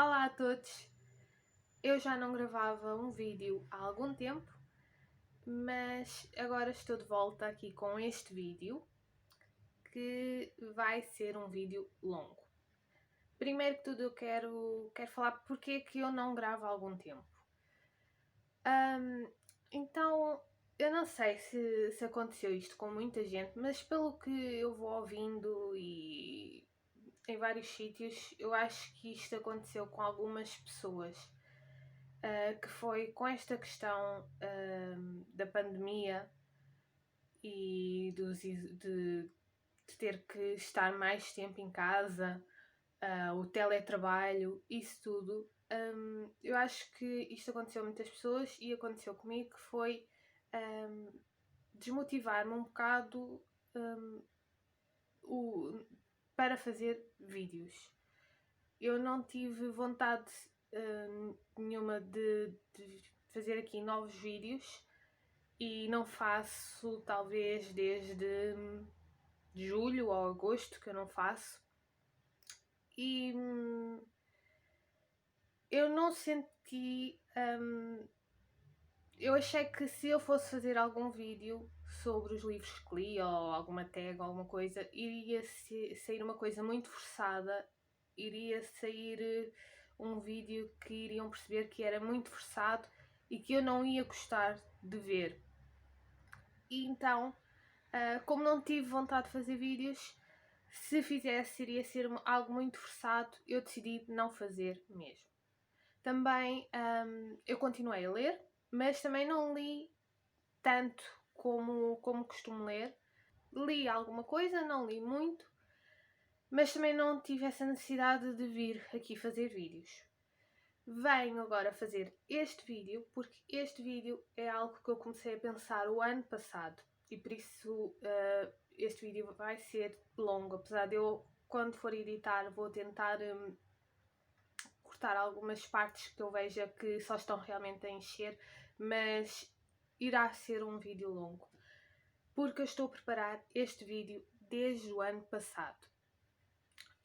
Olá a todos! Eu já não gravava um vídeo há algum tempo, mas agora estou de volta aqui com este vídeo, que vai ser um vídeo longo. Primeiro que tudo eu quero falar porque é que eu não gravo há algum tempo. Então, eu não sei se aconteceu isto com muita gente, mas pelo que eu vou ouvindo e em vários sítios, eu acho que isto aconteceu com algumas pessoas. Que foi com esta questão da pandemia e de ter que estar mais tempo em casa, o teletrabalho, isso tudo. Eu acho que isto aconteceu a muitas pessoas e aconteceu comigo, que foi desmotivar-me um bocado para fazer vídeos. Eu não tive vontade nenhuma de fazer aqui novos vídeos e não faço talvez desde julho ou agosto que eu não faço. E eu não senti. Eu achei que se eu fosse fazer algum vídeo sobre os livros que li ou alguma tag ou alguma coisa, iria sair uma coisa muito forçada, iria sair um vídeo que iriam perceber que era muito forçado e que eu não ia gostar de ver. E então, como não tive vontade de fazer vídeos, se fizesse iria ser algo muito forçado, eu decidi não fazer mesmo. Também eu continuei a ler, mas também não li tanto como costumo ler. Li alguma coisa, não li muito, mas também não tive essa necessidade de vir aqui fazer vídeos. Venho agora fazer este vídeo porque este vídeo é algo que eu comecei a pensar o ano passado e por isso este vídeo vai ser longo, apesar de eu, quando for editar, vou tentar cortar algumas partes que eu veja que só estão realmente a encher, mas irá ser um vídeo longo, porque eu estou a preparar este vídeo desde o ano passado.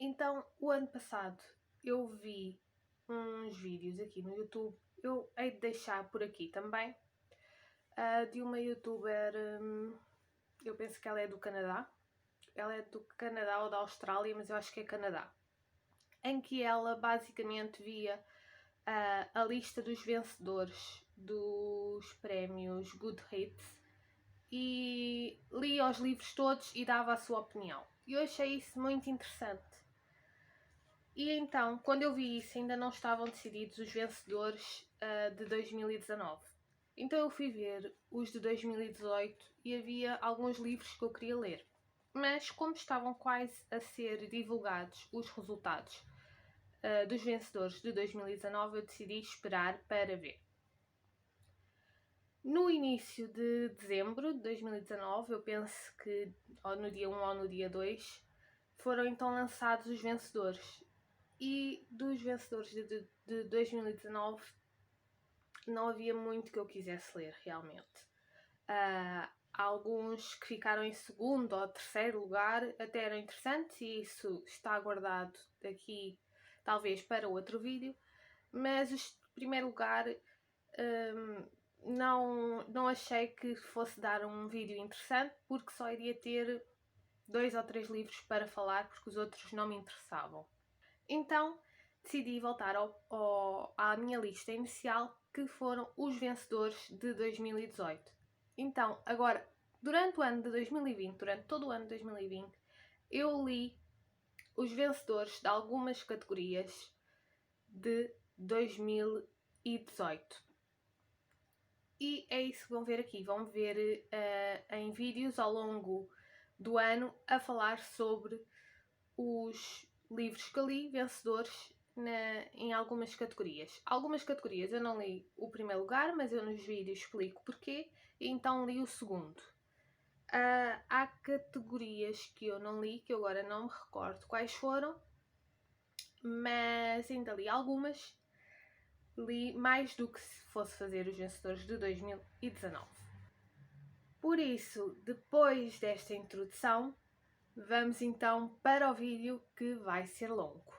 Então, o ano passado eu vi uns vídeos aqui no YouTube, eu hei de deixar por aqui também, de uma youtuber, eu penso que ela é do Canadá, ela é do Canadá ou da Austrália, mas eu acho que é Canadá, em que ela basicamente via a lista dos vencedores dos prémios Goodreads e lia os livros todos e dava a sua opinião. E eu achei isso muito interessante. E então, quando eu vi isso, ainda não estavam decididos os vencedores de 2019. Então eu fui ver os de 2018 e havia alguns livros que eu queria ler. Mas como estavam quase a ser divulgados os resultados dos vencedores de 2019, eu decidi esperar para ver. No início de dezembro de 2019, eu penso que ou no dia 1 ou no dia 2, foram então lançados os vencedores. E dos vencedores de 2019 não havia muito que eu quisesse ler realmente. Alguns que ficaram em segundo ou terceiro lugar até eram interessantes e isso está guardado aqui talvez para outro vídeo, mas o primeiro lugar não achei que fosse dar um vídeo interessante porque só iria ter 2 ou 3 livros para falar porque os outros não me interessavam. Então decidi voltar à minha lista inicial, que foram os vencedores de 2018. Então, agora, durante o ano de 2020, durante todo o ano de 2020, eu li os vencedores de algumas categorias de 2018. E é isso que vão ver aqui. Vão ver em vídeos ao longo do ano a falar sobre os livros que li, vencedores, em algumas categorias. Algumas categorias eu não li o primeiro lugar, mas eu nos vídeos explico porquê, e então li o segundo. Há categorias que eu não li, que eu agora não me recordo quais foram, mas ainda li algumas. Li mais do que se fosse fazer os vencedores de 2019. Por isso, depois desta introdução, vamos então para o vídeo que vai ser longo.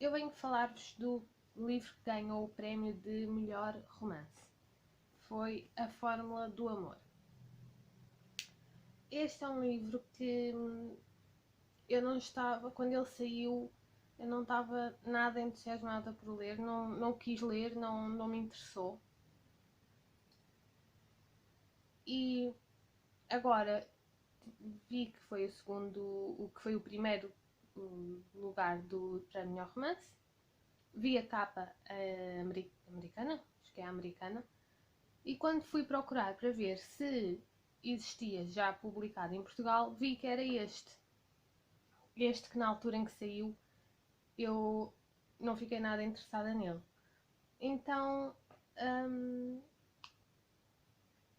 eu venho falar-vos do livro que ganhou o prémio de melhor romance. Foi A Fórmula do Amor. Este é um livro que eu não estava, quando ele saiu, eu não estava nada entusiasmada por ler, não quis ler, não me interessou. E agora vi que foi o primeiro lugar para melhor romance. Vi a capa americana, acho que é americana, e quando fui procurar para ver se existia já publicado em Portugal, vi que era este que na altura em que saiu eu não fiquei nada interessada nele. Então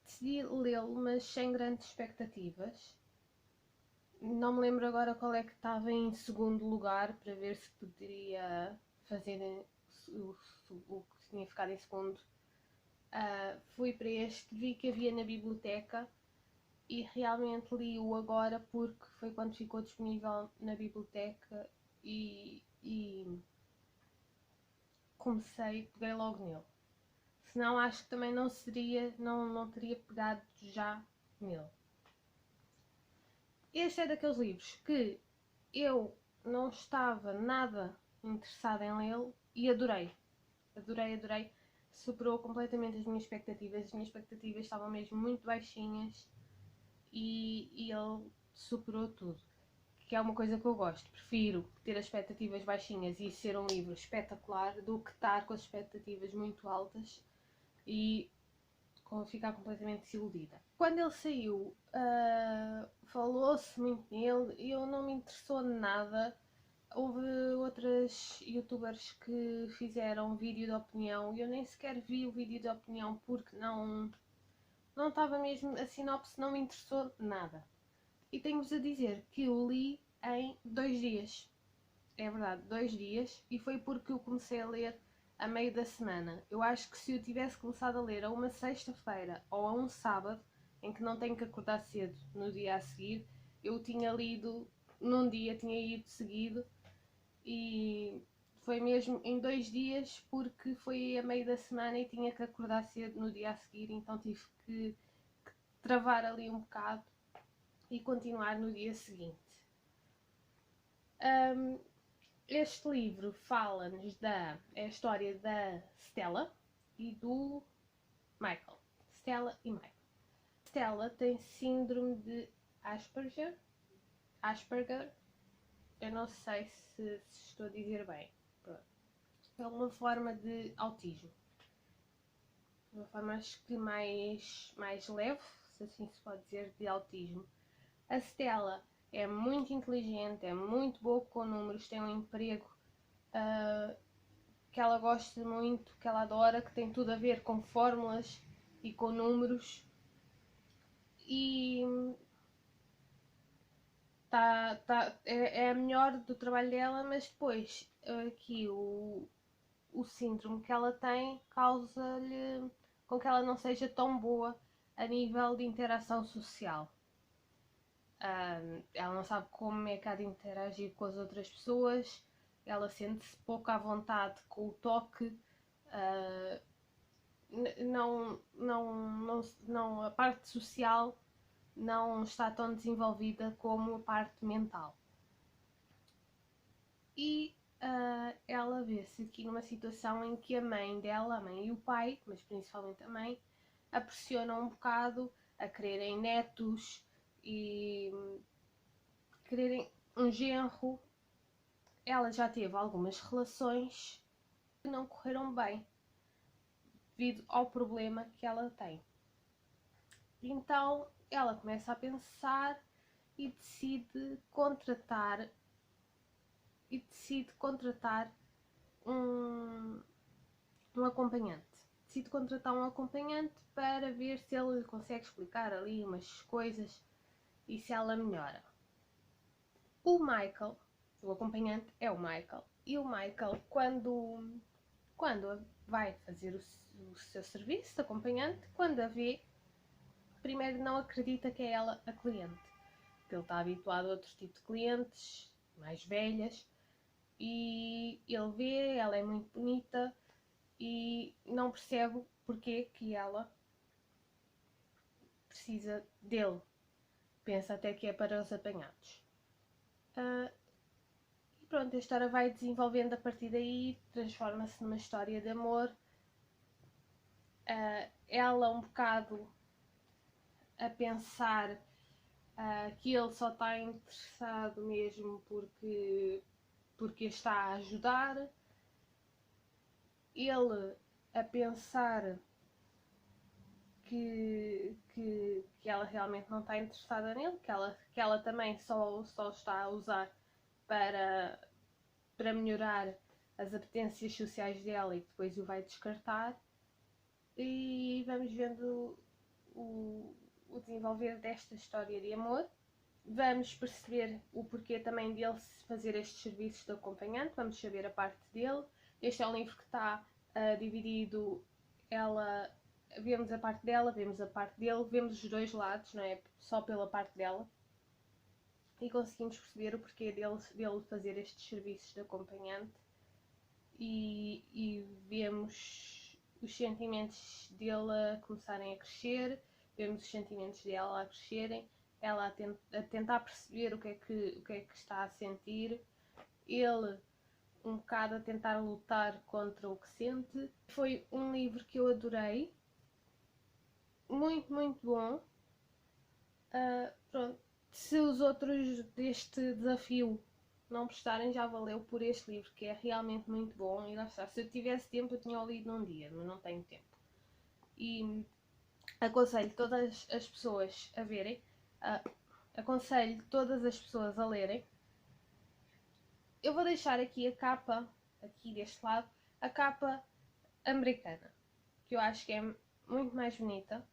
decidi lê-lo, mas sem grandes expectativas. Não me lembro agora qual é que estava em segundo lugar, para ver se poderia fazer o que tinha ficado em segundo. Fui para este, vi que havia na biblioteca e realmente li-o agora porque foi quando ficou disponível na biblioteca e peguei logo nele. Senão acho que também não teria pegado já nele. Este é daqueles livros que eu não estava nada interessada em lê-lo e adorei. Adorei. Superou completamente as minhas expectativas. As minhas expectativas estavam mesmo muito baixinhas e ele superou tudo. Que é uma coisa que eu gosto. Prefiro ter as expectativas baixinhas e ser um livro espetacular do que estar com as expectativas muito altas e ficar completamente desiludida. Quando ele saiu, falou-se muito nele e eu não me interessou nada. Houve outras youtubers que fizeram vídeo de opinião e eu nem sequer vi o vídeo de opinião porque não estava mesmo, a sinopse não me interessou nada. E tenho-vos a dizer que eu li em 2 dias. É verdade, 2 dias, e foi porque eu comecei a ler a meio da semana. Eu acho que se eu tivesse começado a ler a uma sexta-feira ou a um sábado, em que não tenho que acordar cedo no dia a seguir, eu tinha lido num dia, tinha ido seguido, e foi mesmo em 2 dias porque foi a meio da semana e tinha que acordar cedo no dia a seguir, então tive que travar ali um bocado e continuar no dia seguinte. Este livro fala-nos é a história da Stella e do Michael. Stella e Michael. Stella tem síndrome de Asperger. Eu não sei se estou a dizer bem. É uma forma de autismo. Uma forma, acho que mais leve, se assim se pode dizer, de autismo. A Stella é muito inteligente, é muito boa com números, tem um emprego que ela gosta muito, que ela adora, que tem tudo a ver com fórmulas e com números. E é a melhor do trabalho dela, mas depois aqui o síndrome que ela tem causa-lhe com que ela não seja tão boa a nível de interação social. Ela não sabe como é que há de interagir com as outras pessoas, ela sente-se pouco à vontade com o toque, a parte social não está tão desenvolvida como a parte mental. E ela vê-se aqui numa situação em que a mãe dela, a mãe e o pai, mas principalmente a mãe, a pressionam um bocado a quererem netos e quererem um genro. Ela já teve algumas relações que não correram bem devido ao problema que ela tem. Então ela começa a pensar e decide contratar um acompanhante. Decide contratar um acompanhante para ver se ele lhe consegue explicar ali umas coisas e se ela melhora. O Michael, o acompanhante é o Michael, e o Michael, quando vai fazer o seu serviço de acompanhante, quando a vê, primeiro não acredita que é ela a cliente, porque ele está habituado a outro tipo de clientes, mais velhas, e ele vê, ela é muito bonita e não percebe porque que ela precisa dele. Pensa até que é para os apanhados. E pronto, a história vai desenvolvendo a partir daí, transforma-se numa história de amor. Ela um bocado a pensar que ele só está interessado mesmo porque está a ajudar. Ele a pensar que ela realmente não está interessada nele, que ela também só está a usar para melhorar as apetências sociais dela e depois o vai descartar. E vamos vendo o desenvolver desta história de amor. Vamos perceber o porquê também dele fazer estes serviços de acompanhante, vamos saber a parte dele. Este é um livro que está dividido, vemos a parte dela, vemos a parte dele, vemos os dois lados, não é só pela parte dela. E conseguimos perceber o porquê dele fazer estes serviços de acompanhante e vemos os sentimentos dele a começarem a crescer, vemos os sentimentos dela a crescerem, ela a tentar perceber o que é que está a sentir, ele um bocado a tentar lutar contra o que sente. Foi um livro que eu adorei, muito, muito bom. Pronto. Se os outros deste desafio não prestarem, já valeu por este livro, que é realmente muito bom. E lá está, se eu tivesse tempo eu tinha lido num dia, mas não tenho tempo. E aconselho todas as pessoas a verem, aconselho todas as pessoas a lerem. Eu vou deixar aqui a capa, aqui deste lado, a capa americana, que eu acho que é muito mais bonita.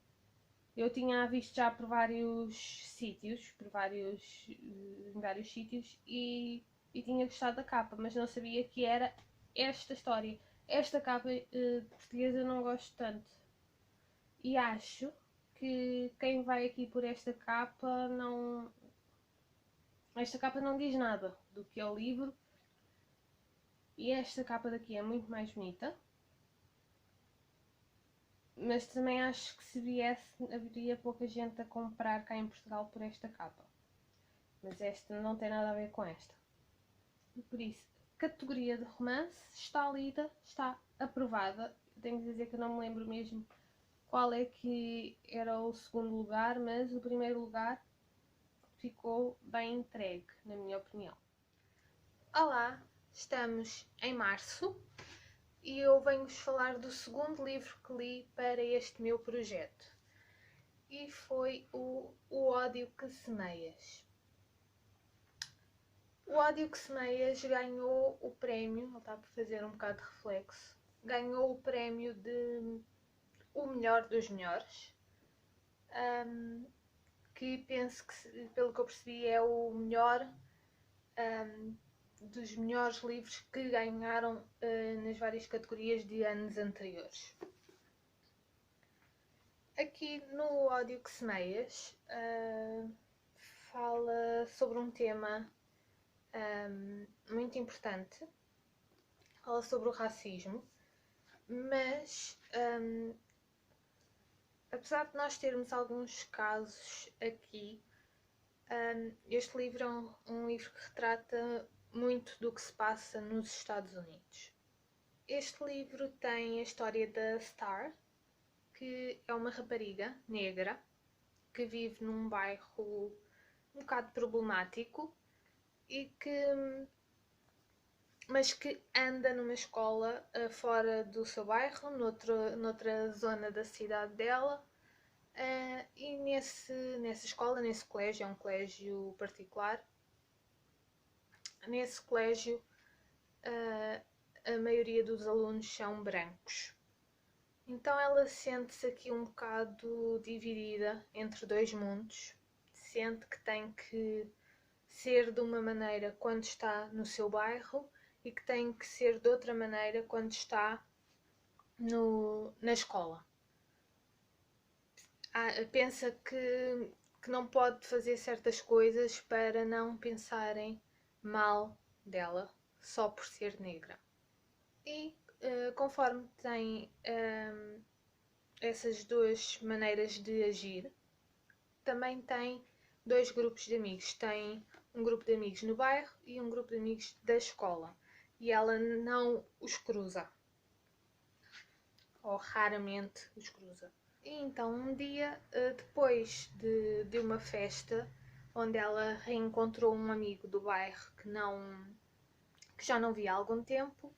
Eu tinha visto já por vários sítios, em vários sítios, e tinha gostado da capa, mas não sabia que era esta história. Esta capa portuguesa eu não gosto tanto. E acho que quem vai aqui por esta capa não... Esta capa não diz nada do que é o livro. E esta capa daqui é muito mais bonita. Mas também acho que se viesse haveria pouca gente a comprar cá em Portugal por esta capa. Mas esta não tem nada a ver com esta. E por isso, categoria de romance está lida, está aprovada. Tenho de dizer que eu não me lembro mesmo qual é que era o segundo lugar, mas o primeiro lugar ficou bem entregue, na minha opinião. Olá, estamos em março. E eu venho-vos falar do segundo livro que li para este meu projeto. E foi o Ódio que Semeias. O Ódio que Semeias ganhou o prémio, ele está por fazer um bocado de reflexo, ganhou o prémio de o melhor dos melhores. Que penso que, pelo que eu percebi, é o melhor dos melhores livros que ganharam nas várias categorias de anos anteriores. Aqui no Ódio que Semeias fala sobre um tema muito importante, fala sobre o racismo, mas apesar de nós termos alguns casos aqui, este livro é um livro que retrata muito do que se passa nos Estados Unidos. Este livro tem a história da Star, que é uma rapariga negra que vive num bairro um bocado problemático mas que anda numa escola fora do seu bairro, noutra zona da cidade dela. E nessa escola, nesse colégio, é um colégio particular, nesse colégio a maioria dos alunos são brancos. Então ela sente-se aqui um bocado dividida entre dois mundos, sente que tem que ser de uma maneira quando está no seu bairro e que tem que ser de outra maneira quando está na escola. Pensa que não pode fazer certas coisas para não pensarem mal dela. só por ser negra. E conforme tem essas duas maneiras de agir, também tem dois grupos de amigos. Tem um grupo de amigos no bairro e um grupo de amigos da escola. E ela não os cruza. Ou raramente os cruza. E então um dia, depois de uma festa, onde ela reencontrou um amigo do bairro que já não via há algum tempo,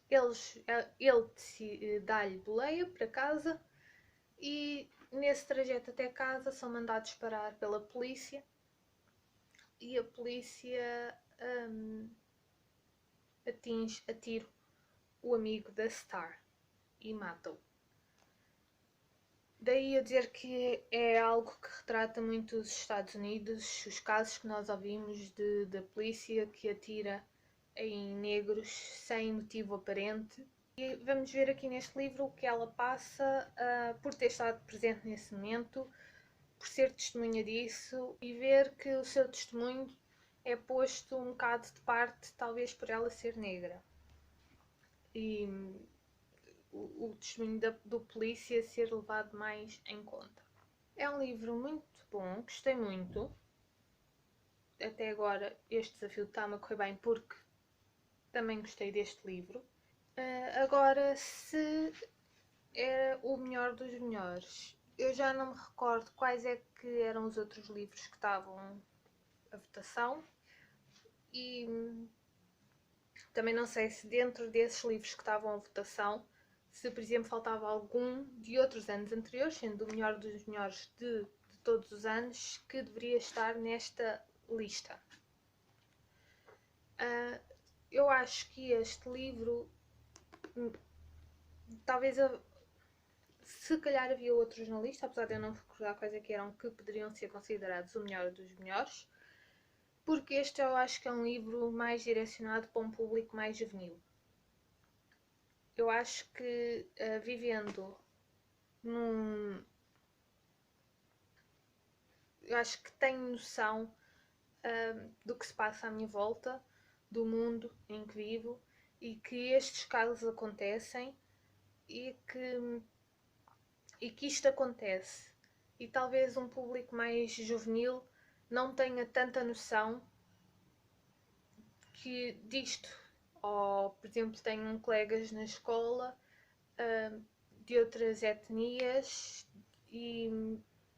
ele dá-lhe boleia para casa e nesse trajeto até casa são mandados parar pela polícia e a polícia atinge a tiro o amigo da Star e mata-o. Daí eu dizer que é algo que retrata muito os Estados Unidos, os casos que nós ouvimos da polícia que atira em negros sem motivo aparente. E vamos ver aqui neste livro o que ela passa por ter estado presente nesse momento, por ser testemunha disso e ver que o seu testemunho é posto um bocado de parte, talvez por ela ser negra. E o testemunho do polícia ser levado mais em conta. É um livro muito bom, gostei muito. Até agora este desafio está-me a correr bem porque também gostei deste livro. Agora, se é o melhor dos melhores, eu já não me recordo quais é que eram os outros livros que estavam a votação e também não sei se dentro desses livros que estavam a votação, se por exemplo faltava algum de outros anos anteriores, sendo o melhor dos melhores de todos os anos, que deveria estar nesta lista. Eu acho que este livro, talvez se calhar havia outros na lista, apesar de eu não recordar quais é que eram que poderiam ser considerados o melhor dos melhores, porque este eu acho que é um livro mais direcionado para um público mais juvenil. Eu acho que vivendo eu acho que tenho noção do que se passa à minha volta, do mundo em que vivo e que estes casos acontecem e que isto acontece. E talvez um público mais juvenil não tenha tanta noção disto. Ou, por exemplo, tenho colegas na escola de outras etnias e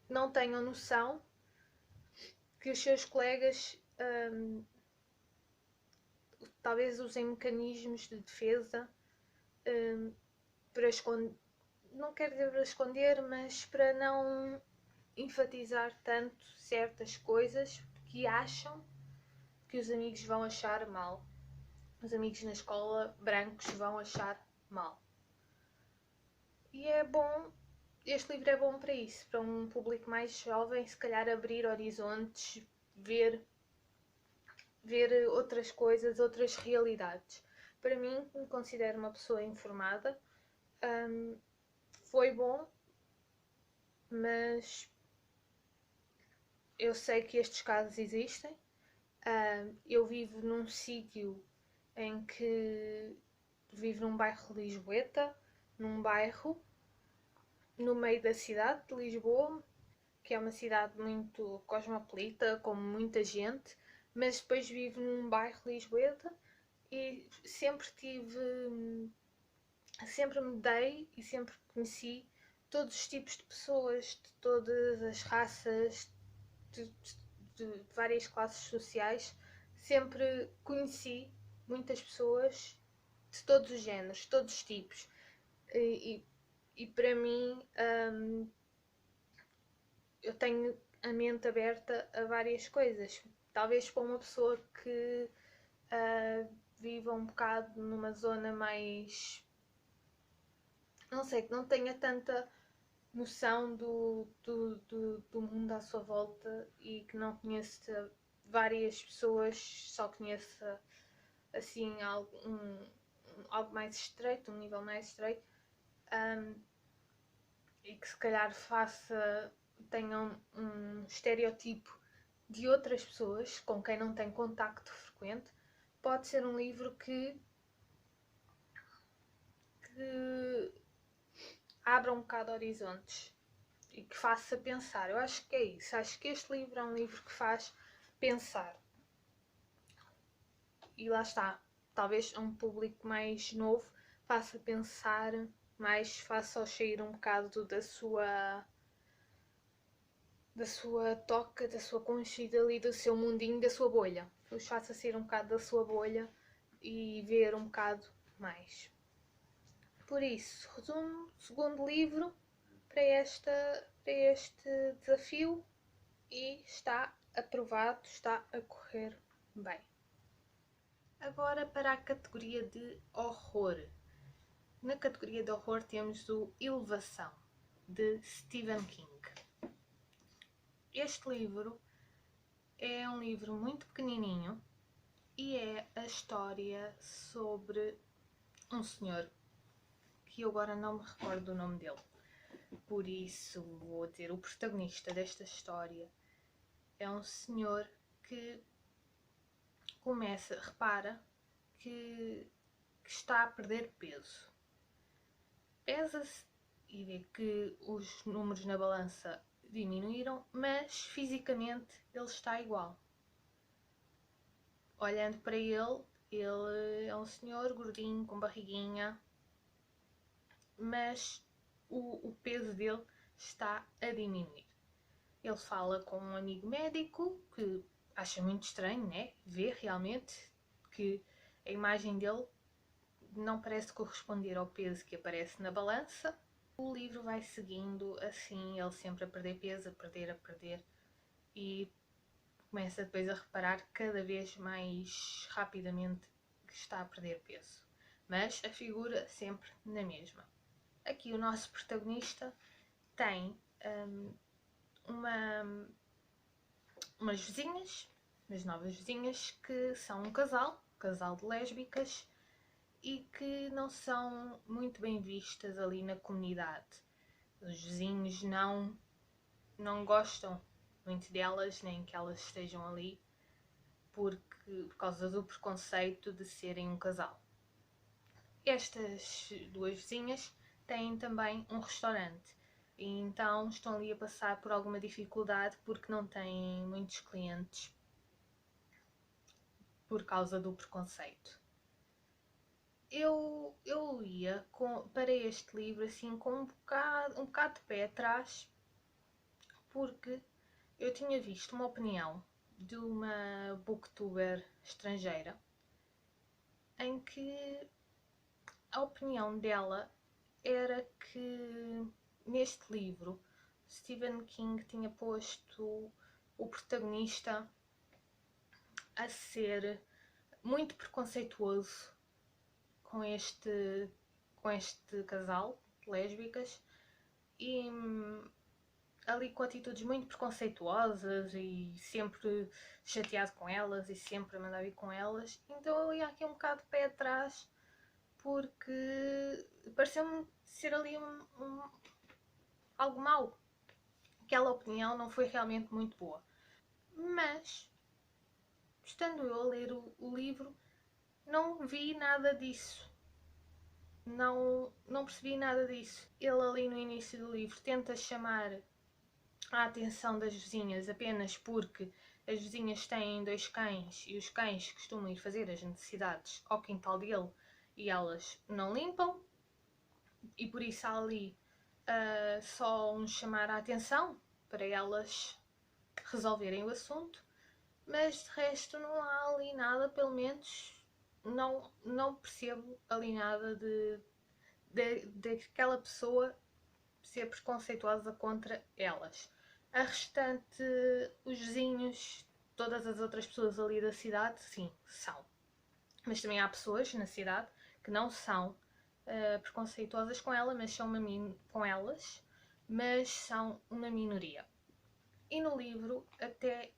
não tenham noção que os seus colegas talvez usem mecanismos de defesa para esconder, não quero dizer para esconder, mas para não enfatizar tanto certas coisas que acham que os amigos vão achar mal. Os amigos na escola brancos vão achar mal. E é bom, este livro é bom para isso, para um público mais jovem, se calhar abrir horizontes, ver outras coisas, outras realidades. Para mim, que me considero uma pessoa informada, foi bom, mas eu sei que estes casos existem. Eu vivo num sítio em que vivo num bairro de Lisboeta, num bairro no meio da cidade de Lisboa, que é uma cidade muito cosmopolita, com muita gente, mas depois vivo num bairro de Lisboeta e sempre me dei e sempre conheci todos os tipos de pessoas, de todas as raças, de várias classes sociais. Sempre conheci muitas pessoas de todos os géneros, de todos os tipos. E para mim, eu tenho a mente aberta a várias coisas. Talvez para uma pessoa que viva um bocado numa zona mais, não sei, que não tenha tanta noção do mundo à sua volta e que não conheça várias pessoas, só conheça assim algo mais estreito, um nível mais estreito, e que se calhar tenha um estereotipo de outras pessoas com quem não tem contacto frequente. pode ser um livro que abra um bocado horizontes e que faça pensar. Eu acho que é isso. Acho que este livro é um livro que faz pensar. E lá está. Talvez a um público mais novo faça pensar mais, faça-os sair um bocado da sua toca, da sua conchita ali, do seu mundinho, da sua bolha. Os faça sair um bocado da sua bolha e ver um bocado mais. Por isso, resumo, segundo livro para este desafio e está aprovado, está a correr bem. Agora para a categoria de horror. Na categoria de horror temos o Elevação, de Stephen King. Este livro é um livro muito pequenininho e é a história sobre um senhor que eu agora não me recordo do nome dele. Por isso vou dizer, o protagonista desta história é um senhor que repara que está a perder peso. Pesa-se e vê que os números na balança diminuíram, mas fisicamente ele está igual. Olhando para ele é um senhor gordinho, com barriguinha, mas o peso dele está a diminuir. Ele fala com um amigo médico que acha muito estranho, né? Ver realmente que a imagem dele não parece corresponder ao peso que aparece na balança. O livro vai seguindo assim, ele sempre a perder peso, a perder, e começa depois a reparar cada vez mais rapidamente que está a perder peso. Mas a figura sempre na mesma. Aqui o nosso protagonista tem umas vizinhas, umas novas vizinhas, que são um casal de lésbicas, e que não são muito bem vistas ali na comunidade. Os vizinhos não gostam muito delas, nem que elas estejam ali, por causa do preconceito de serem um casal. Estas duas vizinhas têm também um restaurante e então estão ali a passar por alguma dificuldade porque não têm muitos clientes por causa do preconceito. Eu ia para este livro assim com um bocado de pé atrás, porque eu tinha visto uma opinião de uma booktuber estrangeira em que a opinião dela era que neste livro Stephen King tinha posto o protagonista a ser muito preconceituoso com este casal de lésbicas e ali com atitudes muito preconceituosas e sempre chateado com elas e sempre a mandar vir com elas. Então eu ia aqui um bocado de pé atrás, porque pareceu-me ser ali algo mau. Aquela opinião não foi realmente muito boa. Mas, estando eu a ler o livro, não vi nada disso. Não percebi nada disso. Ele ali no início do livro tenta chamar a atenção das vizinhas apenas porque as vizinhas têm 2 cães e os cães costumam ir fazer as necessidades ao quintal dele e elas não limpam, e por isso há ali só um chamar a atenção para elas resolverem o assunto, mas de resto não há ali nada, pelo menos não percebo ali nada daquela pessoa ser preconceituosa contra elas. A restante, os vizinhos, todas as outras pessoas ali da cidade, sim, são. Mas também há pessoas na cidade que não são preconceituosas com ela, mas são mas são uma minoria. E no livro, até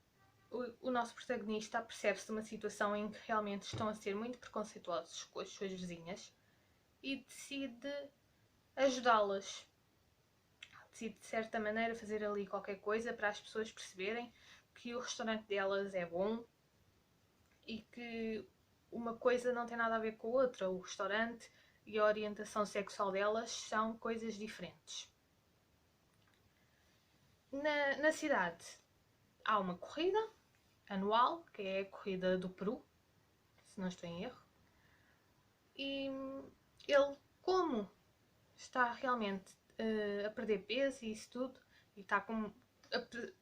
o nosso protagonista percebe-se de uma situação em que realmente estão a ser muito preconceituosos com as suas vizinhas e decide ajudá-las. Decide, de certa maneira, fazer ali qualquer coisa para as pessoas perceberem que o restaurante delas é bom e que uma coisa não tem nada a ver com a outra. O restaurante e a orientação sexual delas são coisas diferentes. Na cidade há uma corrida anual, que é a corrida do Peru, se não estou em erro. E ele, como está realmente a perder peso e isso tudo, e está com,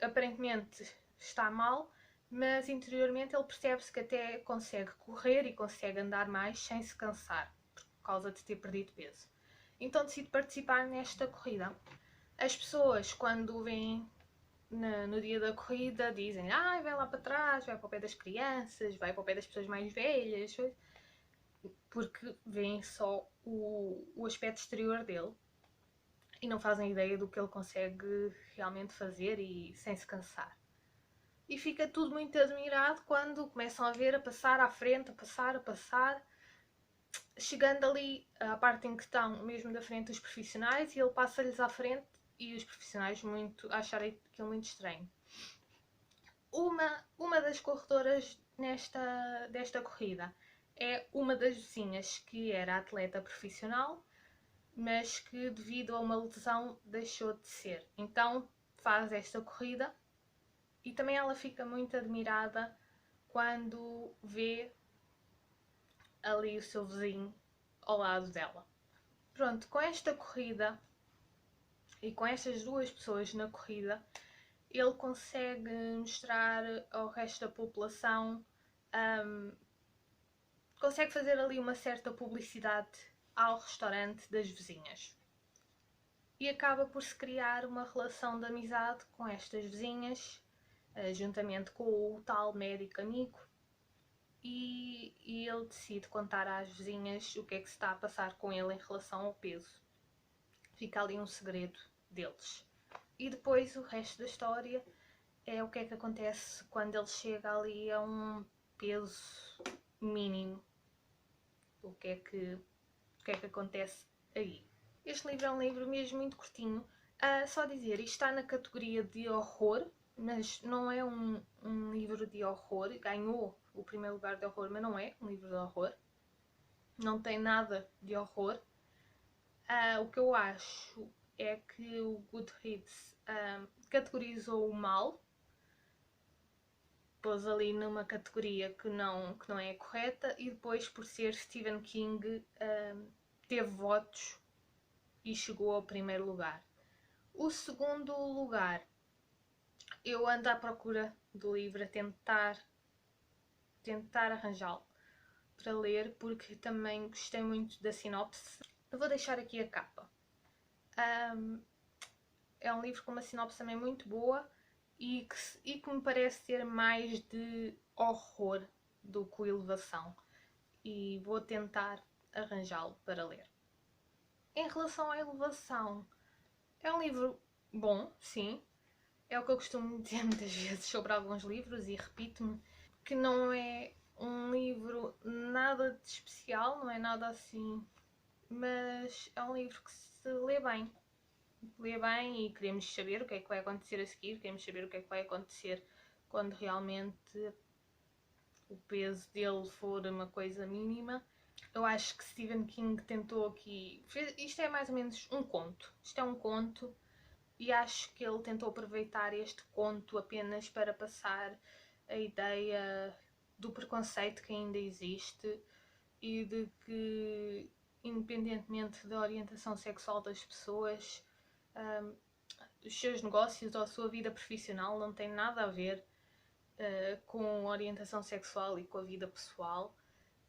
aparentemente está mal, mas interiormente ele percebe-se que até consegue correr e consegue andar mais sem se cansar, por causa de ter perdido peso. Então decide participar nesta corrida. As pessoas, quando o veem no dia da corrida, dizem: vai lá para trás, vai para o pé das crianças, vai para o pé das pessoas mais velhas, porque veem só o aspecto exterior dele e não fazem ideia do que ele consegue realmente fazer e sem se cansar. E fica tudo muito admirado quando começam a ver a passar à frente, a passar, chegando ali à parte em que estão mesmo da frente os profissionais, e ele passa-lhes à frente e os profissionais acharem aquilo muito estranho. Uma das corredoras desta corrida é uma das vizinhas que era atleta profissional, mas que devido a uma lesão deixou de ser. Então faz esta corrida e também ela fica muito admirada quando vê ali o seu vizinho ao lado dela. Pronto, com esta corrida e com estas duas pessoas na corrida, ele consegue mostrar ao resto da população, consegue fazer ali uma certa publicidade ao restaurante das vizinhas. E acaba por se criar uma relação de amizade com estas vizinhas, juntamente com o tal médico amigo, e ele decide contar às vizinhas o que é que se está a passar com ele em relação ao peso. Fica ali um segredo deles. E depois o resto da história é o que é que acontece quando ele chega ali a um peso mínimo. O que é que acontece aí. Este livro é um livro mesmo muito curtinho. Só dizer, isto está na categoria de horror, mas não é um livro de horror. Ganhou o primeiro lugar de horror, mas não é um livro de horror. Não tem nada de horror. O que eu acho é que o Goodreads categorizou-o mal. Pôs ali numa categoria que não é correta, e depois, por ser Stephen King, teve votos e chegou ao primeiro lugar. O segundo lugar, eu ando à procura do livro, a tentar arranjá-lo para ler, porque também gostei muito da sinopse. Eu vou deixar aqui a capa. É um livro com uma sinopse também muito boa e que me parece ter mais de horror do que elevação. E vou tentar arranjá-lo para ler. Em relação à elevação, é um livro bom, sim. É o que eu costumo dizer muitas vezes sobre alguns livros, e repito-me, que não é um livro nada de especial, não é nada assim, mas é um livro que se lê bem. Lê bem e queremos saber o que é que vai acontecer a seguir, queremos saber o que é que vai acontecer quando realmente o peso dele for uma coisa mínima. Eu acho que Stephen King tentou aqui... Isto é mais ou menos um conto. Isto é um conto e acho que ele tentou aproveitar este conto apenas para passar a ideia do preconceito que ainda existe e de que, independentemente da orientação sexual das pessoas, os seus negócios ou a sua vida profissional não tem nada a ver com a orientação sexual e com a vida pessoal.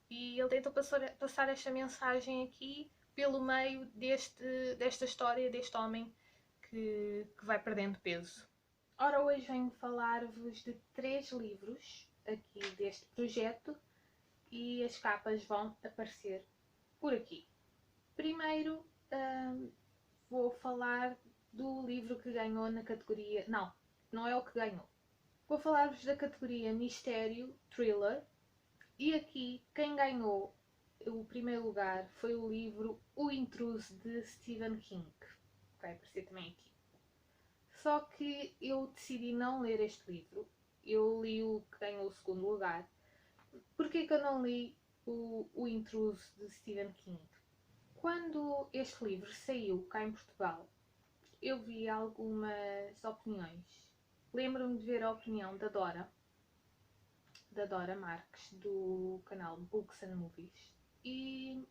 E ele tentou passar esta mensagem aqui pelo meio desta história deste homem que vai perdendo peso. Ora, hoje venho falar-vos de 3 livros aqui deste projeto e as capas vão aparecer por aqui. Primeiro vou falar do livro que ganhou na categoria... Não é o que ganhou. Vou falar-vos da categoria Mistério, Thriller. E aqui, quem ganhou o primeiro lugar foi o livro O Intruso, de Stephen King. Vai aparecer também aqui. Só que eu decidi não ler este livro. Eu li o que ganhou o segundo lugar. Porquê que eu não li o Intruso de Stephen King. Quando este livro saiu cá em Portugal, eu vi algumas opiniões. Lembro-me de ver a opinião da Dora Marques, do canal Books and Movies, e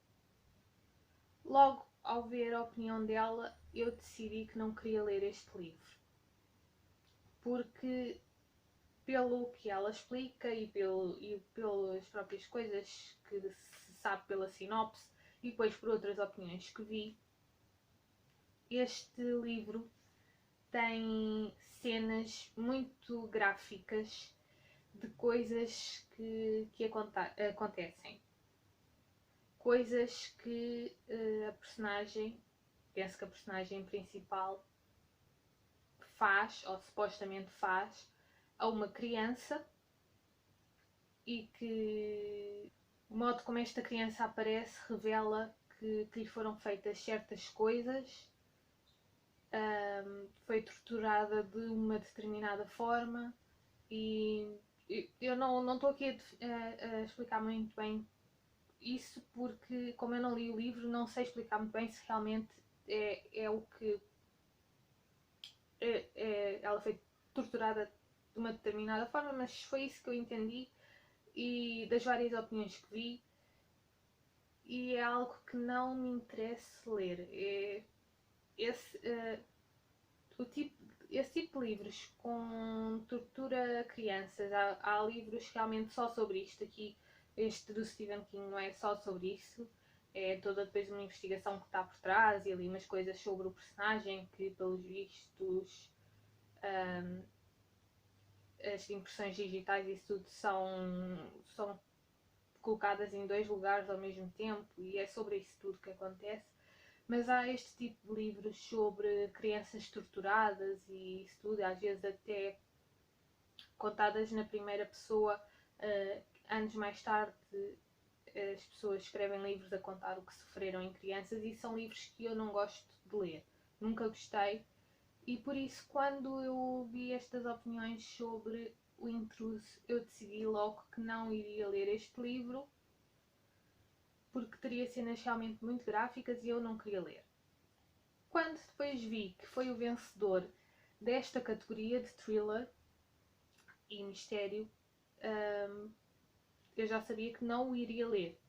logo ao ver a opinião dela eu decidi que não queria ler este livro, porque pelo que ela explica e pelas próprias coisas que se sabe pela sinopse e depois por outras opiniões que vi, este livro tem cenas muito gráficas de coisas que acontecem. Coisas que a personagem, penso que a personagem principal faz, ou supostamente faz, a uma criança, e que o modo como esta criança aparece revela que lhe foram feitas certas coisas, foi torturada de uma determinada forma, e eu não estou aqui a explicar muito bem isso, porque como eu não li o livro, não sei explicar muito bem se realmente é o que ela foi torturada de uma determinada forma, mas foi isso que eu entendi e das várias opiniões que vi, e é algo que não me interessa ler. Esse tipo de livros com tortura a crianças, há livros realmente só sobre isto. Aqui este do Stephen King não é só sobre isso, é toda depois uma investigação que está por trás e ali umas coisas sobre o personagem que pelos vistos as impressões digitais e isso tudo são colocadas em 2 lugares ao mesmo tempo, e é sobre isso tudo que acontece. Mas há este tipo de livros sobre crianças torturadas e isso tudo, às vezes até contadas na primeira pessoa. Anos mais tarde as pessoas escrevem livros a contar o que sofreram em crianças, e são livros que eu não gosto de ler, nunca gostei, e por isso quando eu vi estas opiniões sobre o Intruso eu decidi logo que não iria ler este livro, porque teria cenas realmente muito gráficas e eu não queria ler. Quando depois vi que foi o vencedor desta categoria de thriller e mistério, eu já sabia que não o iria ler.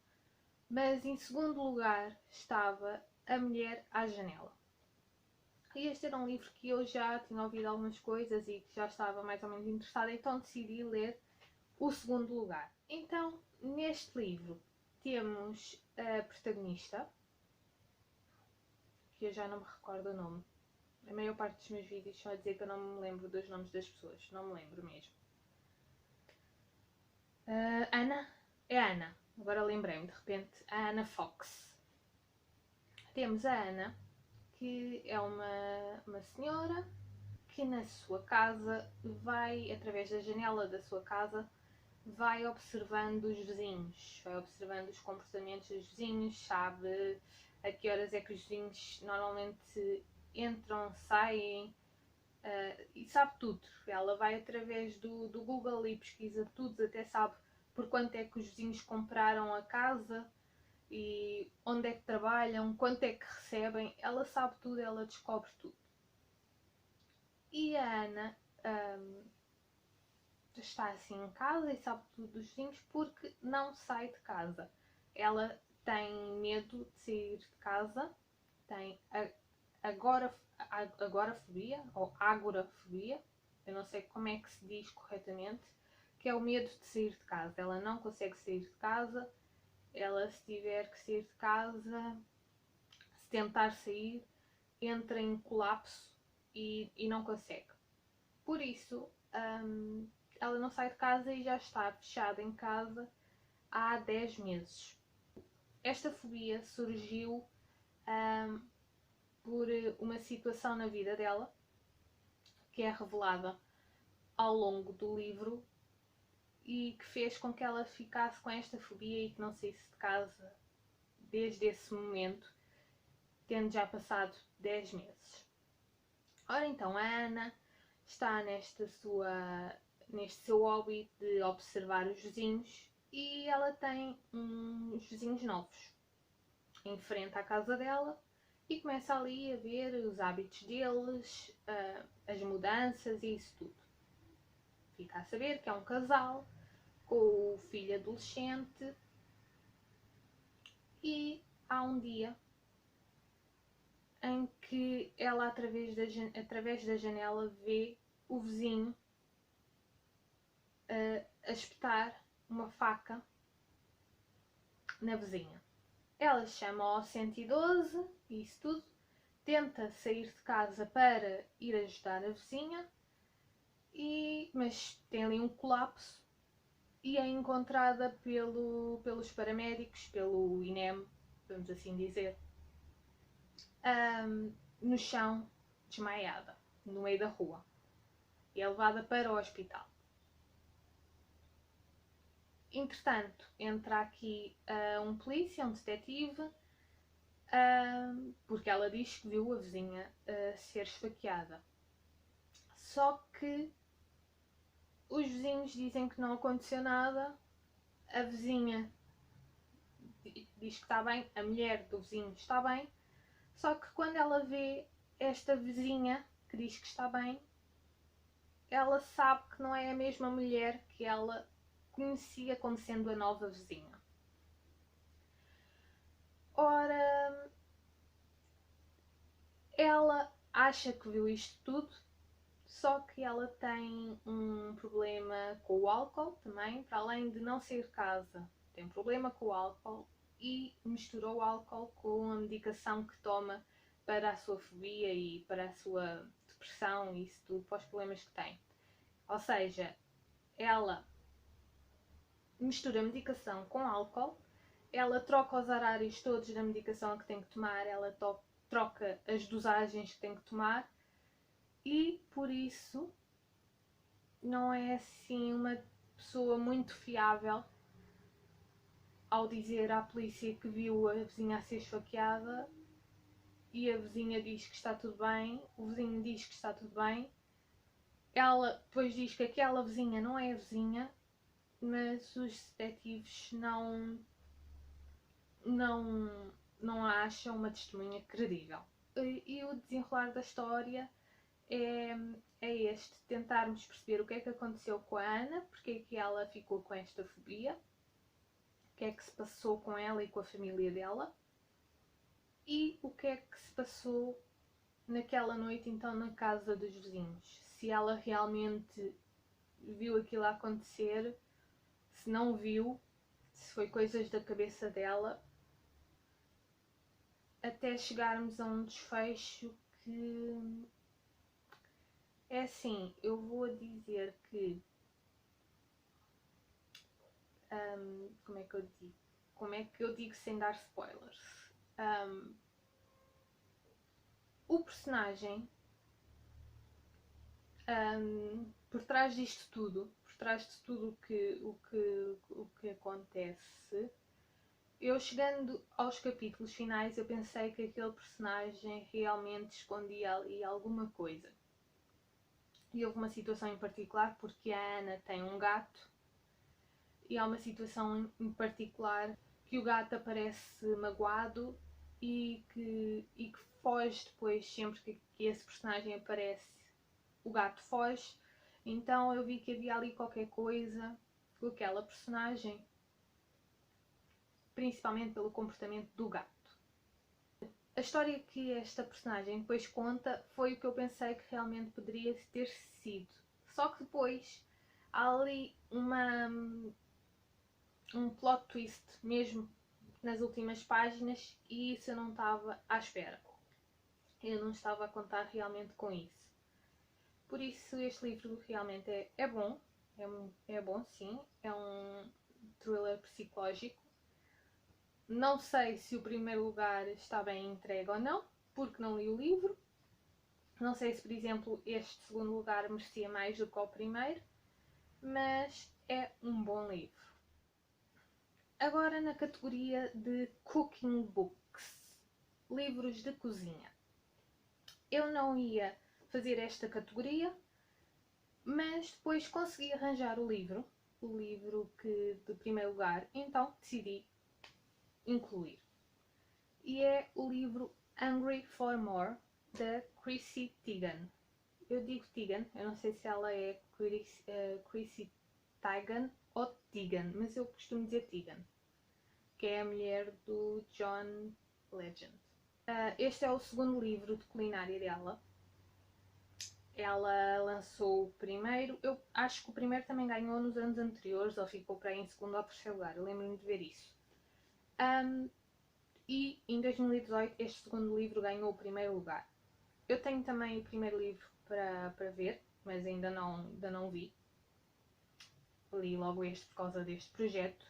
Mas em segundo lugar estava A Mulher à Janela. E este era um livro que eu já tinha ouvido algumas coisas e que já estava mais ou menos interessada, então decidi ler o segundo lugar. Então, neste livro temos a protagonista, que eu já não me recordo o nome. A maior parte dos meus vídeos são a dizer que eu não me lembro dos nomes das pessoas, não me lembro mesmo. Ana? É a Ana, agora lembrei-me de repente, a Anna Fox. Temos a Ana, que é uma senhora que na sua casa vai, através da janela da sua casa, vai observando os vizinhos, vai observando os comportamentos dos vizinhos, sabe a que horas é que os vizinhos normalmente entram, saem, e sabe tudo. Ela vai através do Google e pesquisa tudo, até sabe por quanto é que os vizinhos compraram a casa e onde é que trabalham, quanto é que recebem. Ela sabe tudo, ela descobre tudo. E a Ana está assim em casa e sabe tudo dos vizinhos porque não sai de casa. Ela tem medo de sair de casa, tem agorafobia ou agorafobia, eu não sei como é que se diz corretamente, que é o medo de sair de casa. Ela não consegue sair de casa, ela se tiver que sair de casa, se tentar sair, entra em colapso e não consegue. Por isso, ela não sai de casa e já está fechada em casa há 10 meses. Esta fobia surgiu por uma situação na vida dela, que é revelada ao longo do livro, e que fez com que ela ficasse com esta fobia e que não saísse de casa desde esse momento, tendo já passado 10 meses. Ora então, a Ana está neste seu hobby de observar os vizinhos e ela tem uns vizinhos novos em frente à casa dela e começa ali a ver os hábitos deles, as mudanças e isso tudo. Fica a saber que é um casal com o filho adolescente e há um dia em que ela, através da janela, vê o vizinho a espetar uma faca na vizinha. Ela chama ao 112 e isso tudo, tenta sair de casa para ir ajudar a vizinha, mas tem ali um colapso e é encontrada pelos paramédicos, pelo INEM, vamos assim dizer, no chão, desmaiada, no meio da rua. E é levada para o hospital. Entretanto, entra aqui um polícia, um detetive, porque ela diz que viu a vizinha ser esfaqueada. Só que os vizinhos dizem que não aconteceu nada, a vizinha diz que está bem, a mulher do vizinho está bem, só que quando ela vê esta vizinha que diz que está bem, ela sabe que não é a mesma mulher que ela conhecia como sendo a nova vizinha. Ora, ela acha que viu isto tudo, só que ela tem um problema com o álcool também, para além de não sair de casa, tem um problema com o álcool e misturou o álcool com a medicação que toma para a sua fobia e para a sua depressão e isso tudo, para os problemas que tem. Ou seja, ela mistura a medicação com álcool, ela troca os horários todos da medicação que tem que tomar, ela troca as dosagens que tem que tomar e por isso não é assim uma pessoa muito fiável ao dizer à polícia que viu a vizinha a ser esfaqueada e a vizinha diz que está tudo bem, o vizinho diz que está tudo bem, ela depois diz que aquela vizinha não é a vizinha, mas os detetives não a acham uma testemunha credível. E o desenrolar da história é este, tentarmos perceber o que é que aconteceu com a Ana, porque é que ela ficou com esta fobia, o que é que se passou com ela e com a família dela, e o que é que se passou naquela noite então na casa dos vizinhos. Se ela realmente viu aquilo acontecer, se não viu, se foi coisas da cabeça dela, até chegarmos a um desfecho que é assim, eu vou dizer que como é que eu digo sem dar spoilers? O personagem por trás disto tudo, por trás de tudo o que acontece, eu chegando aos capítulos finais eu pensei que aquele personagem realmente escondia ali alguma coisa. E houve uma situação em particular porque a Ana tem um gato e há uma situação em particular que o gato aparece magoado e que foge depois, sempre que esse personagem aparece, o gato foge. Então eu vi que havia ali qualquer coisa com aquela personagem, principalmente pelo comportamento do gato. A história que esta personagem depois conta foi o que eu pensei que realmente poderia ter sido. Só que depois há ali um plot twist mesmo nas últimas páginas e isso eu não estava à espera. Eu não estava a contar realmente com isso. Por isso este livro realmente é bom. É bom sim. É um thriller psicológico. Não sei se o primeiro lugar está bem entregue ou não, porque não li o livro. Não sei se, por exemplo, este segundo lugar merecia mais do que o primeiro, mas é um bom livro. Agora na categoria de Cooking Books, livros de cozinha. Eu não ia fazer esta categoria, mas depois consegui arranjar o livro o livro que de primeiro lugar, então decidi incluir. E é o livro Hungry for More, da Chrissy Teigen. Eu digo Teigen, eu não sei se ela é Chrissy Teigen ou Teigen, mas eu costumo dizer Teigen, que é a mulher do John Legend. Este é o segundo livro de culinária dela. Ela lançou o primeiro, eu acho que o primeiro também ganhou nos anos anteriores, ou ficou para aí em segundo ou terceiro lugar, eu lembro-me de ver isso. E em 2018 este segundo livro ganhou o primeiro lugar. Eu tenho também o primeiro livro para ver, mas ainda não vi. Li logo este por causa deste projeto.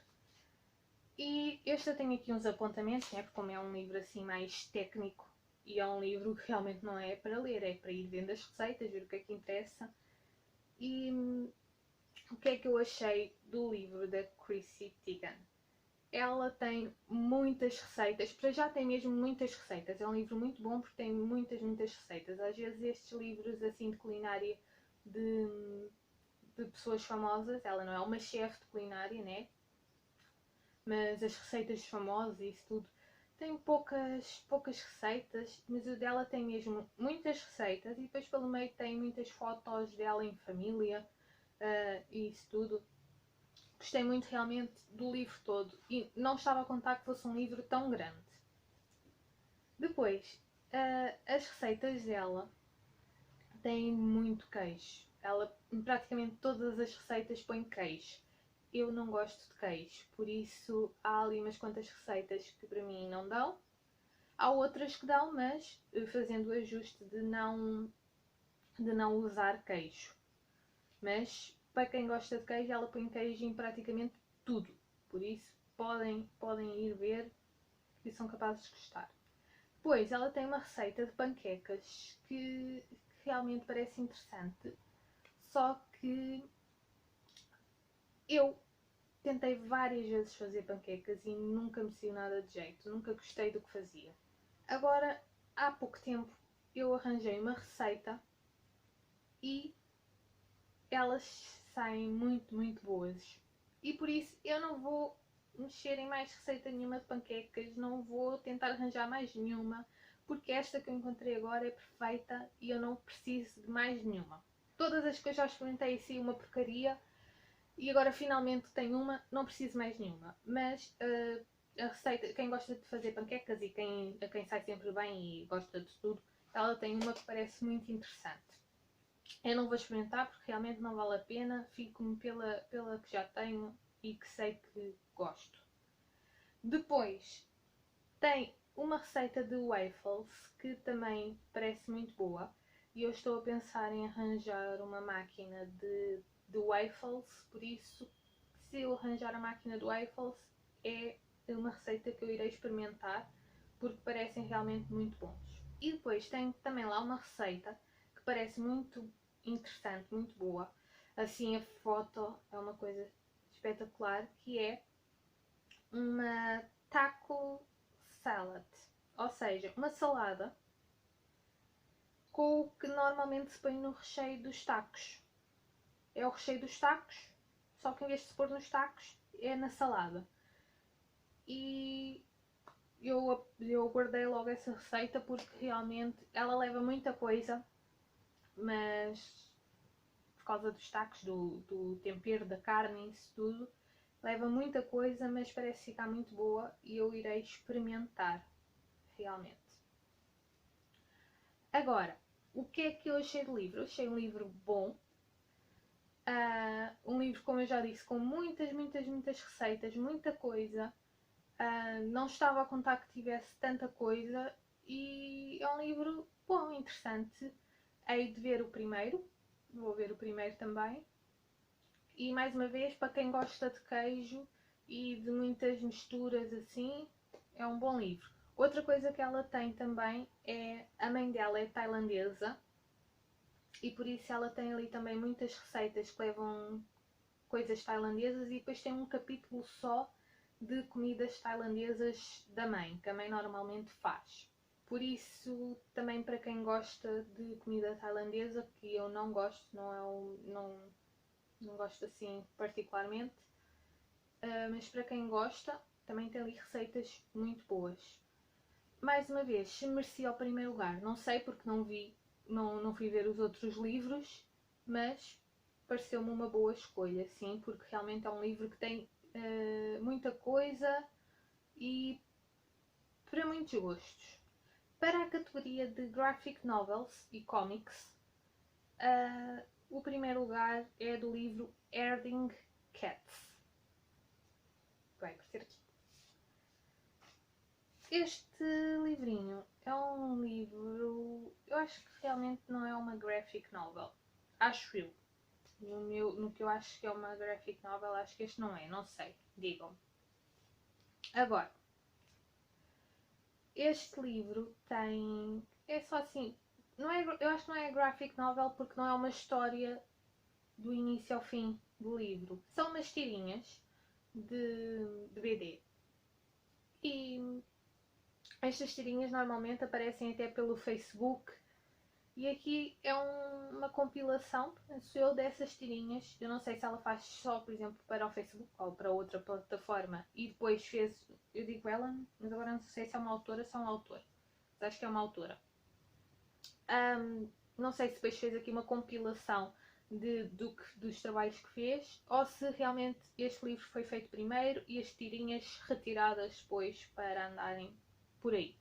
E este eu tenho aqui uns apontamentos, né, porque como é um livro assim mais técnico, e é um livro que realmente não é para ler, é para ir vendo as receitas, ver o que é que interessa. E o que é que eu achei do livro da Chrissy Teigen? Ela tem muitas receitas, para já tem mesmo muitas receitas. É um livro muito bom porque tem muitas receitas. Às vezes estes livros assim de culinária de pessoas famosas, ela não é uma chefe de culinária, né? Mas as receitas famosas e isso tudo tem poucas receitas, mas o dela tem mesmo muitas receitas e depois pelo meio tem muitas fotos dela em família e isso tudo. Gostei muito realmente do livro todo e não estava a contar que fosse um livro tão grande. Depois, as receitas dela têm muito queijo. Ela, em praticamente todas as receitas, põe queijo. Eu não gosto de queijo, por isso há ali umas quantas receitas que para mim não dão. Há outras que dão, mas fazendo o ajuste de não usar queijo. Mas para quem gosta de queijo, ela põe queijo em praticamente tudo. Por isso podem ir ver e são capazes de gostar. Depois ela tem uma receita de panquecas que realmente parece interessante. Só que eu tentei várias vezes fazer panquecas e nunca me saiu nada de jeito. Nunca gostei do que fazia. Agora, há pouco tempo, eu arranjei uma receita e elas saem muito boas. E por isso eu não vou mexer em mais receita nenhuma de panquecas, não vou tentar arranjar mais nenhuma, porque esta que eu encontrei agora é perfeita e eu não preciso de mais nenhuma. Todas as que eu já experimentei saiu uma porcaria e agora finalmente tenho uma, não preciso mais nenhuma. Mas a receita, quem gosta de fazer panquecas e a quem sai sempre bem e gosta de tudo, ela tem uma que parece muito interessante. Eu não vou experimentar porque realmente não vale a pena, fico-me pela que já tenho e que sei que gosto. Depois tem uma receita de waffles que também parece muito boa e eu estou a pensar em arranjar uma máquina de waffles, por isso se eu arranjar a máquina de waffles é uma receita que eu irei experimentar porque parecem realmente muito bons. E depois tem também lá uma receita que parece muito interessante, muito boa. Assim a foto é uma coisa espetacular, que é uma taco salad, ou seja, uma salada com o que normalmente se põe no recheio dos tacos. É o recheio dos tacos, só que em vez de se pôr nos tacos, é na salada. E eu guardei logo essa receita porque realmente ela leva muita coisa, mas por causa dos tacos, do tempero da carne e isso tudo, leva muita coisa, mas parece ficar muito boa e eu irei experimentar realmente. Agora, o que é que eu achei do livro? Eu achei um livro bom, um livro, como eu já disse, com muitas receitas, muita coisa. Não estava a contar que tivesse tanta coisa e é um livro bom, interessante. Hei de ver o primeiro, vou ver o primeiro também. E mais uma vez, para quem gosta de queijo e de muitas misturas assim, é um bom livro. Outra coisa que ela tem também é, a mãe dela é tailandesa e por isso ela tem ali também muitas receitas que levam coisas tailandesas e depois tem um capítulo só de comidas tailandesas da mãe, que a mãe normalmente faz. Por isso, também para quem gosta de comida tailandesa, que eu não gosto, não gosto assim particularmente. Mas para quem gosta, também tem ali receitas muito boas. Mais uma vez, se merecia o primeiro lugar, não sei porque não vi, não fui ver os outros livros, mas pareceu-me uma boa escolha, sim, porque realmente é um livro que tem muita coisa e para muitos gostos. Para a categoria de Graphic Novels e Comics, o primeiro lugar é do livro Herding Cats. Vai aparecer aqui. Este livrinho é um livro. Eu acho que realmente não é uma graphic novel. Acho eu. No que eu acho que é uma graphic novel, acho que este não é. Não sei. Digam-me. Agora, este livro tem. É só assim. Não é, eu acho que não é graphic novel porque não é uma história do início ao fim do livro. São umas tirinhas de BD. E estas tirinhas normalmente aparecem até pelo Facebook. E aqui é uma compilação, penso eu, dessas tirinhas. Eu não sei se ela faz só, por exemplo, para o Facebook ou para outra plataforma. E depois fez, eu digo ela, mas agora não sei se é uma autora ou se é um autor. Mas acho que é uma autora. Não sei se depois fez aqui uma compilação dos trabalhos que fez, ou se realmente este livro foi feito primeiro e as tirinhas retiradas depois para andarem por aí.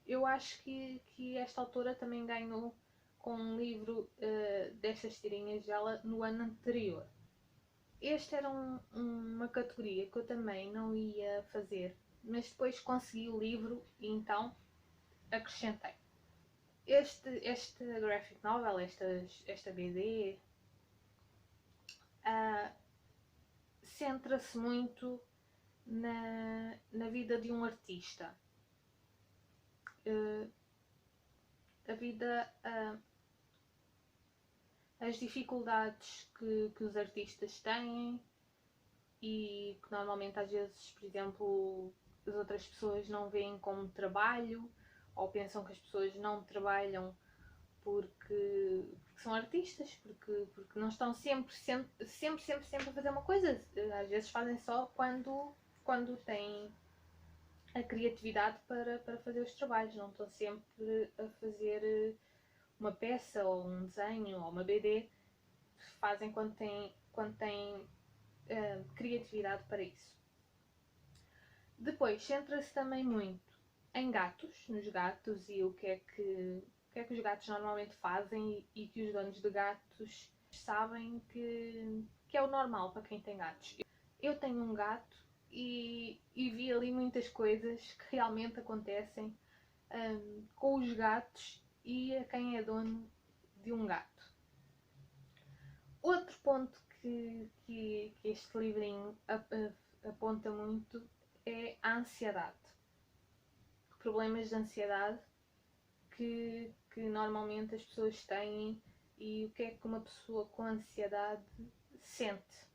Eu acho que esta autora também ganhou com um livro destas tirinhas dela no ano anterior. Este era uma categoria que eu também não ia fazer, mas depois consegui o livro e então acrescentei. Esta graphic novel, esta BD, centra-se muito na vida de um artista. A vida, as dificuldades que os artistas têm e que normalmente às vezes, por exemplo, as outras pessoas não veem como trabalho ou pensam que as pessoas não trabalham porque são artistas, porque não estão sempre a fazer uma coisa. Às vezes fazem só quando têm a criatividade para fazer os trabalhos, não estão sempre a fazer uma peça ou um desenho ou uma BD, fazem quando têm criatividade para isso. Depois centra-se também muito em gatos, nos gatos e o que é que os gatos normalmente fazem e que os donos de gatos sabem que é o normal para quem tem gatos. Eu tenho um gato e vi ali muitas coisas que realmente acontecem com os gatos e a quem é dono de um gato. Outro ponto que este livrinho aponta muito é a ansiedade. Problemas de ansiedade que normalmente as pessoas têm e o que é que uma pessoa com ansiedade sente.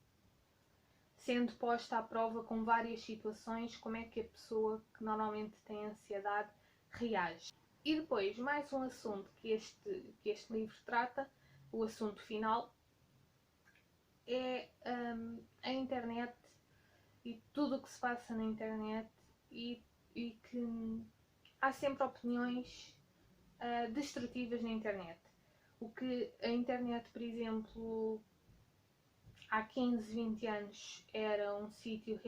Sendo posta à prova com várias situações, como é que a pessoa que normalmente tem ansiedade reage. E depois, mais um assunto que este livro trata, o assunto final, é a internet e tudo o que se passa na internet e que há sempre opiniões destrutivas na internet. O que a internet, por exemplo, há 15, 20 anos era um sítio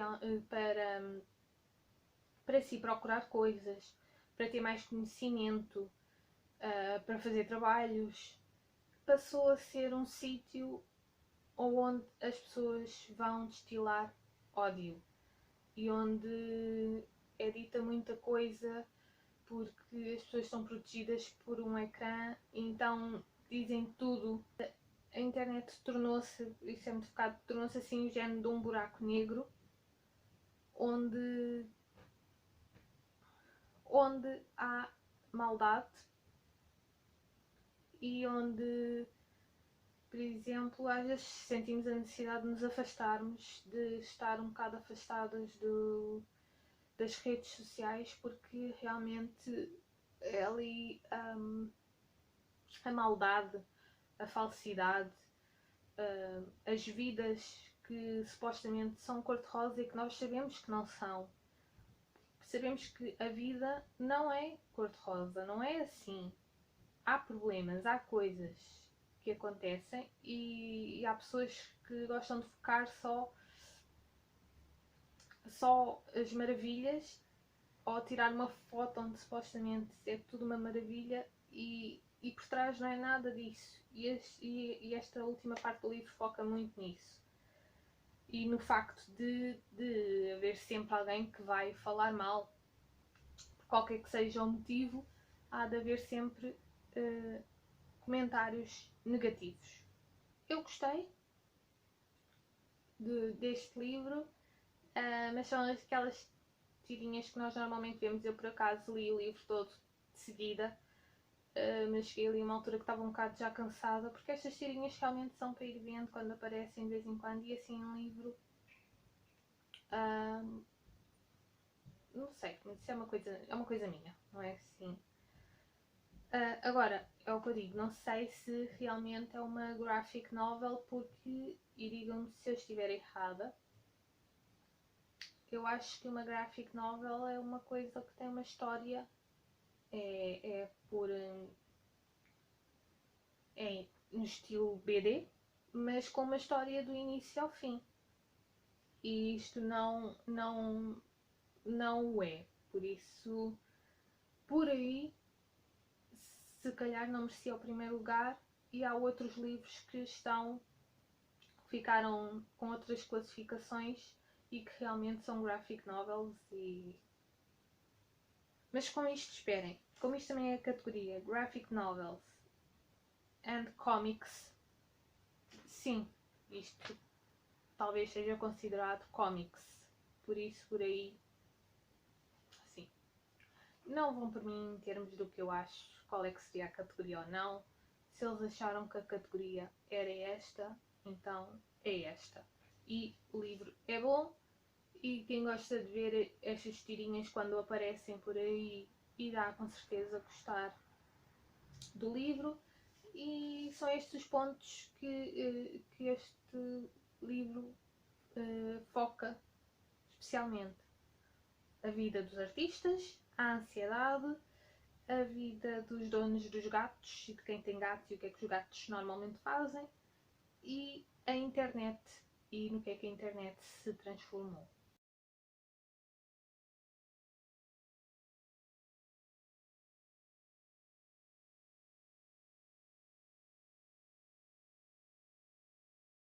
para se procurar coisas, para ter mais conhecimento, para fazer trabalhos, passou a ser um sítio onde as pessoas vão destilar ódio e onde é dita muita coisa porque as pessoas são protegidas por um ecrã e então dizem tudo. A internet tornou-se, isso é muito focado, tornou-se assim o género de um buraco negro onde há maldade e onde, por exemplo, às vezes sentimos a necessidade de nos afastarmos, de estar um bocado afastados das redes sociais porque realmente é ali a maldade, a falsidade as vidas que supostamente são cor-de-rosa e que nós sabemos que não são. Sabemos que a vida não é cor-de-rosa, não é assim. Há problemas, há coisas que acontecem e há pessoas que gostam de focar só as maravilhas, ou tirar uma foto onde supostamente é tudo uma maravilha e por trás não é nada disso. E esta última parte do livro foca muito nisso. E no facto de haver sempre alguém que vai falar mal, por qualquer que seja o motivo, há de haver sempre comentários negativos. Eu gostei deste livro, mas são aquelas tirinhas que nós normalmente vemos. Eu por acaso li o livro todo de seguida, mas cheguei ali a uma altura que estava um bocado já cansada, porque estas tirinhas realmente são para ir vendo quando aparecem de vez em quando, e assim um livro, não sei, mas isso é uma coisa minha, não é assim. Agora, é o que eu digo, não sei se realmente é uma graphic novel, porque, e digam-me se eu estiver errada, eu acho que uma graphic novel é uma coisa que tem uma história, no estilo BD, mas com uma história do início ao fim. E isto não o é. Por isso, por aí, se calhar não merecia o primeiro lugar, e há outros livros que ficaram com outras classificações e que realmente são graphic novels. Mas com isto, esperem, como isto também é a categoria graphic novels and comics, sim, isto talvez seja considerado comics. Por isso, por aí, sim. Não vão por mim em termos do que eu acho, qual é que seria a categoria ou não. Se eles acharam que a categoria era esta, então é esta. E o livro é bom, e quem gosta de ver estas tirinhas quando aparecem por aí irá com certeza gostar do livro. E são estes os pontos que este livro foca especialmente: a vida dos artistas, a ansiedade, a vida dos donos dos gatos e de quem tem gatos e o que é que os gatos normalmente fazem, e a internet e no que é que a internet se transformou.